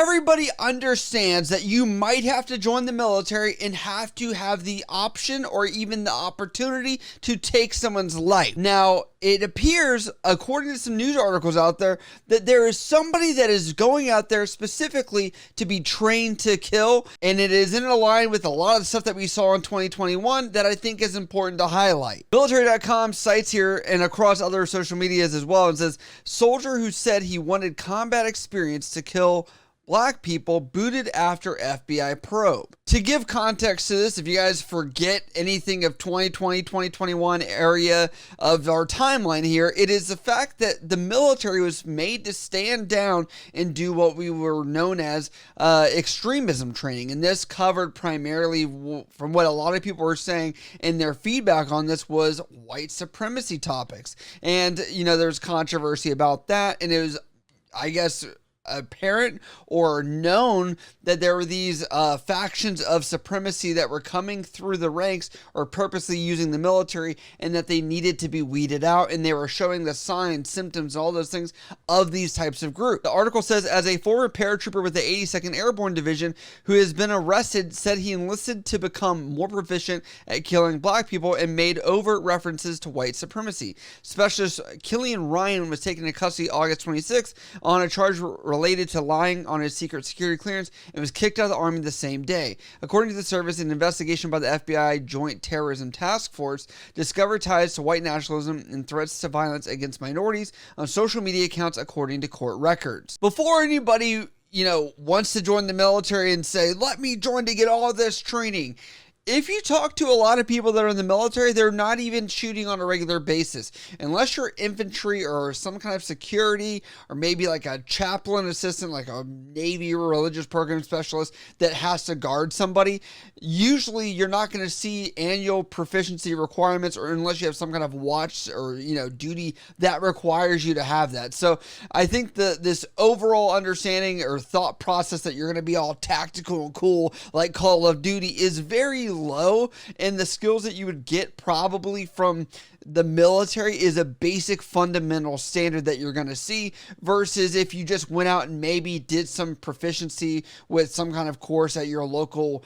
Everybody understands that you might have to join the military and have to have the option or even the opportunity to take someone's life. Now, it appears, according to some news articles out there, that there is somebody that is going out there specifically to be trained to kill, and it is in line with a lot of the stuff that we saw in 2021 that I think is important to highlight. Military.com cites here and across other social medias as well and says, soldier who said he wanted combat experience to kill Black people booted after FBI probe. To give context to this, if you guys forget anything of 2020, 2021 area of our timeline here, it is the fact that the military was made to stand down and do what we were known as extremism training. And this covered primarily, from what a lot of people were saying in their feedback on this, was white supremacy topics. And, you know, there's controversy about that. And it was, I guess, apparent or known that there were these factions of supremacy that were coming through the ranks or purposely using the military, and that they needed to be weeded out, and they were showing the signs, symptoms, all those things of these types of groups. The article says, as a former paratrooper with the 82nd Airborne Division who has been arrested, said he enlisted to become more proficient at killing Black people and made overt references to white supremacy. Specialist Killian Ryan was taken into custody August 26th on a charge related to lying on his secret security clearance and was kicked out of the Army the same day. According to the service, an investigation by the FBI Joint Terrorism Task Force discovered ties to white nationalism and threats to violence against minorities on social media accounts, according to court records. Before anybody, wants to join the military and say, let me join to get all this training, if you talk to a lot of people that are in the military, they're not even shooting on a regular basis. Unless you're infantry or some kind of security, or maybe like a chaplain assistant, like a Navy or religious program specialist that has to guard somebody, usually you're not going to see annual proficiency requirements, or unless you have some kind of watch or, duty that requires you to have that. So I think this overall understanding or thought process that you're going to be all tactical and cool like Call of Duty is very low, and the skills that you would get probably from the military is a basic fundamental standard that you're going to see, versus if you just went out and maybe did some proficiency with some kind of course at your local,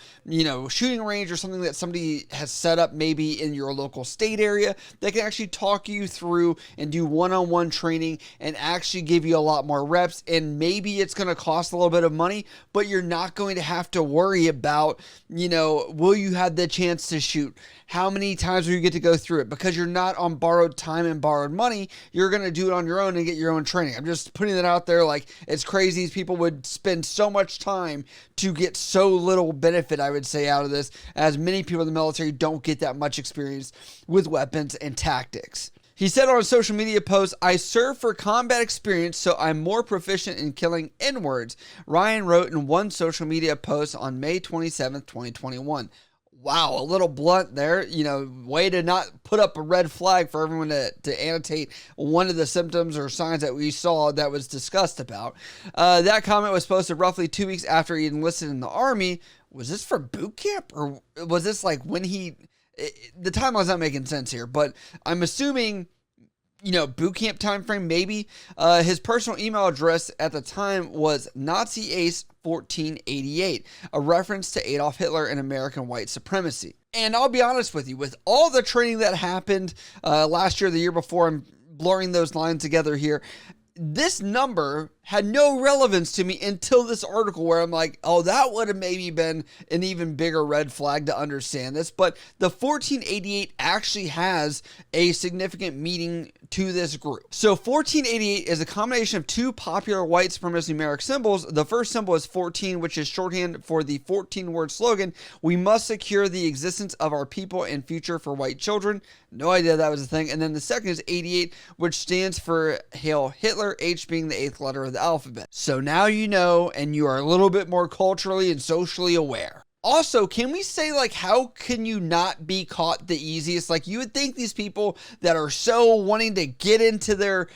shooting range, or something that somebody has set up maybe in your local state area that can actually talk you through and do one-on-one training and actually give you a lot more reps. And maybe it's going to cost a little bit of money, but you're not going to have to worry about, will you have the chance to shoot? How many times will you get to go through it? Because you're not on borrowed time and borrowed money. You're going to do it on your own and get your own training. I'm just putting that out there. Like, it's crazy. These people would spend so much time to get so little benefit, I would say, out of this, as many people in the military don't get that much experience with weapons and tactics. He said on a social media post, I serve for combat experience, so I'm more proficient in killing N-words, Ryan wrote in one social media post on May 27th, 2021. Wow, a little blunt there, way to not put up a red flag for everyone to annotate one of the symptoms or signs that we saw that was discussed about. That comment was posted roughly 2 weeks after he enlisted in the Army. Was this for boot camp, or was this like when the timeline's not making sense here, but I'm assuming, boot camp time frame, maybe. His personal email address at the time was NazisAce1488, a reference to Adolf Hitler and American white supremacy. And I'll be honest with you, with all the training that happened last year, the year before, I'm blurring those lines together here, this number had no relevance to me until this article, where I'm like, oh, that would have maybe been an even bigger red flag to understand this. But the 1488 actually has a significant meaning to this group. So 1488 is a combination of two popular white supremacist numeric symbols. The first symbol is 14, which is shorthand for the 14-word slogan, we must secure the existence of our people and future for white children. No idea that was a thing. And then the second is 88, which stands for Hail Hitler, H being the eighth letter of the alphabet. So now you know, and you are a little bit more culturally and socially aware. Also, can we say, like, how can you not be caught the easiest? Like, you would think these people that are so wanting to get into their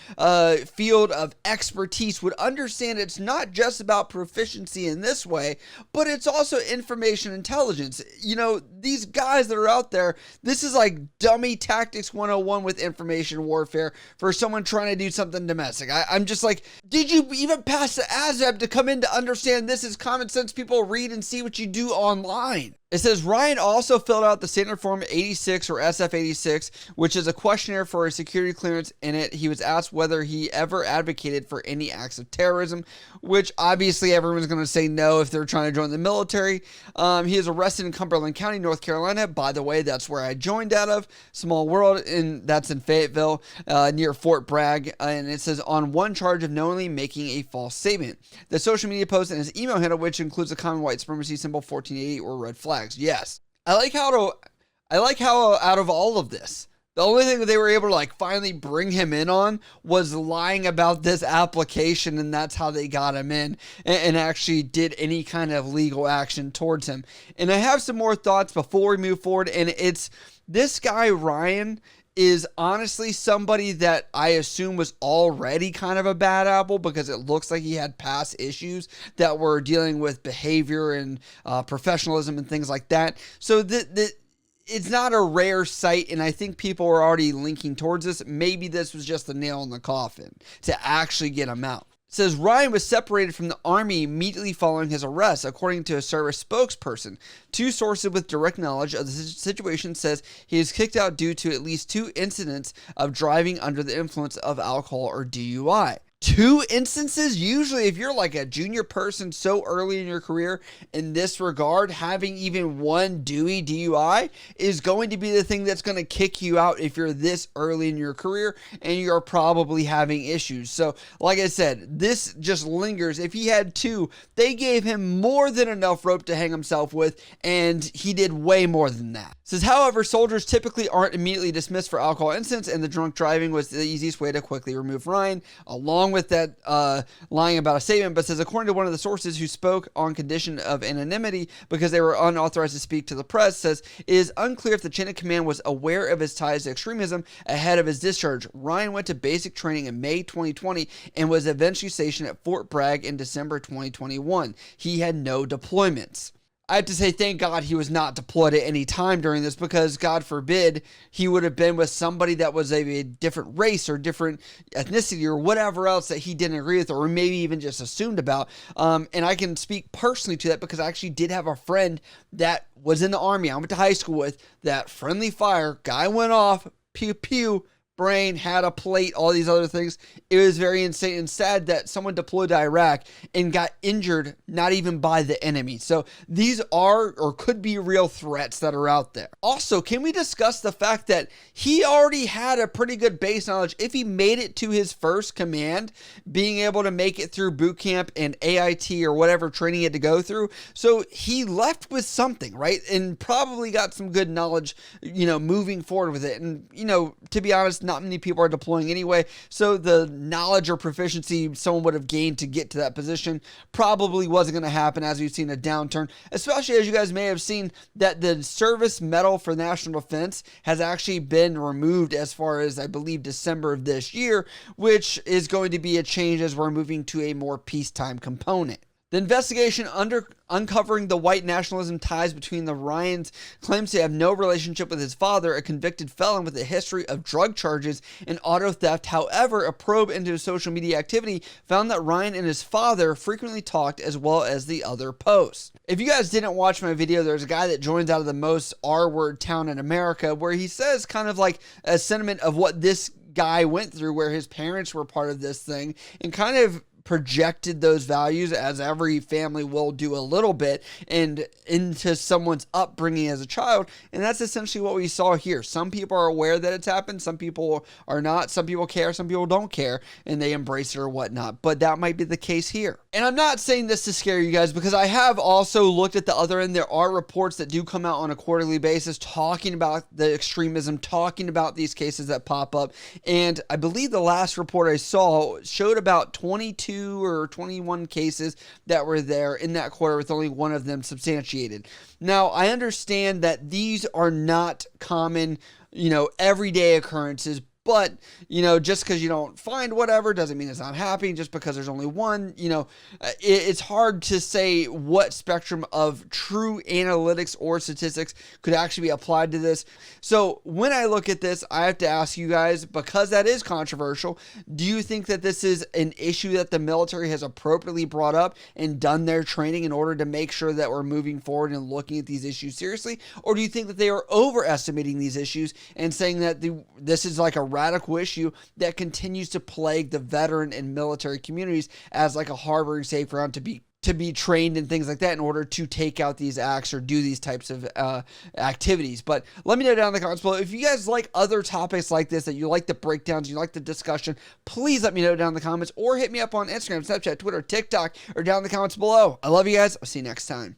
field of expertise would understand it's not just about proficiency in this way, but it's also information intelligence. You know, these guys that are out there, this is like dummy tactics 101 with information warfare for someone trying to do something domestic. I'm just like, did you even pass the ASVAB to come in to understand this is common sense? People read and see what you do online. It says Ryan also filled out the standard form 86 or SF86, which is a questionnaire for a security clearance. In it, he was asked whether he ever advocated for any acts of terrorism, which obviously everyone's going to say no if they're trying to join the military. He is arrested in Cumberland County, North Carolina. By the way, that's where I joined out of. Small world, and that's in Fayetteville, near Fort Bragg. And it says on one charge of knowingly making a false statement. The social media post and his email handle, which includes a common white supremacy symbol 1480 or red flags. Yes. I like how out of all of this, the only thing that they were able to like finally bring him in on was lying about this application, and that's how they got him in and actually did any kind of legal action towards him. And I have some more thoughts before we move forward, and it's this guy, Ryan, is honestly somebody that I assume was already kind of a bad apple because it looks like he had past issues that were dealing with behavior and professionalism and things like that. So it's not a rare sight, and I think people are already linking towards this. Maybe this was just the nail in the coffin to actually get him out. It says Ryan was separated from the Army immediately following his arrest, according to a service spokesperson. Two sources with direct knowledge of the situation says he is kicked out due to at least 2 incidents of driving under the influence of alcohol or DUI. 2 instances? Usually if you're like a junior person so early in your career in this regard, having even one DUI is going to be the thing that's going to kick you out if you're this early in your career and you're probably having issues. So like I said, this just lingers. If he had 2, they gave him more than enough rope to hang himself with, and he did way more than that. It says, however, soldiers typically aren't immediately dismissed for alcohol incidents, and the drunk driving was the easiest way to quickly remove Ryan, along with that lying about a statement. But says, according to one of the sources who spoke on condition of anonymity because they were unauthorized to speak to the press, says it is unclear if the chain of command was aware of his ties to extremism ahead of his discharge. Ryan went to basic training in May 2020 and was eventually stationed at Fort Bragg in December 2021. He had no deployments. I have to say, thank God he was not deployed at any time during this, because God forbid he would have been with somebody that was a different race or different ethnicity or whatever else that he didn't agree with, or maybe even just assumed about. And I can speak personally to that because I actually did have a friend that was in the Army I went to high school with. That friendly fire guy went off, pew pew, brain, had a plate, all these other things. It was very insane and sad that someone deployed to Iraq and got injured, not even by the enemy. So these are or could be real threats that are out there. Also, can we discuss the fact that he already had a pretty good base knowledge if he made it to his first command, being able to make it through boot camp and AIT or whatever training he had to go through. So he left with something, right? And probably got some good knowledge, moving forward with it. And, to be honest, not many people are deploying anyway, so the knowledge or proficiency someone would have gained to get to that position probably wasn't going to happen, as we've seen a downturn, especially as you guys may have seen that the service medal for national defense has actually been removed as far as, I believe, December of this year, which is going to be a change as we're moving to a more peacetime component. The investigation uncovering the white nationalism ties between the Ryans claims to have no relationship with his father, a convicted felon with a history of drug charges and auto theft. However, a probe into his social media activity found that Ryan and his father frequently talked, as well as the other posts. If you guys didn't watch my video, there's a guy that joins out of the most R-word town in America, where he says kind of like a sentiment of what this guy went through, where his parents were part of this thing, and kind of projected those values, as every family will do a little bit, and into someone's upbringing as a child. And that's essentially what we saw here. Some people are aware that it's happened, some people are not, some people care, some people don't care, and they embrace it or whatnot. But that might be the case here. And I'm not saying this to scare you guys, because I have also looked at the other end. There are reports that do come out on a quarterly basis talking about the extremism, talking about these cases that pop up. And I believe the last report I saw showed about 22 22 or 21 cases that were there in that quarter, with only one of them substantiated. Now, I understand that these are not common, everyday occurrences, but, just because you don't find whatever doesn't mean it's not happening. Just because there's only one, it's hard to say what spectrum of true analytics or statistics could actually be applied to this. So when I look at this, I have to ask you guys, because that is controversial, do you think that this is an issue that the military has appropriately brought up and done their training in order to make sure that we're moving forward and looking at these issues seriously? Or do you think that they are overestimating these issues and saying that this is like a radical issue that continues to plague the veteran and military communities as like a harboring safe ground to be trained and things like that in order to take out these acts or do these types of activities? But let me know down in the comments below. If you guys like other topics like this, that you like the breakdowns, you like the discussion, please let me know down in the comments, or hit me up on Instagram, Snapchat, Twitter, TikTok, or down in the comments below. I love you guys. I'll see you next time.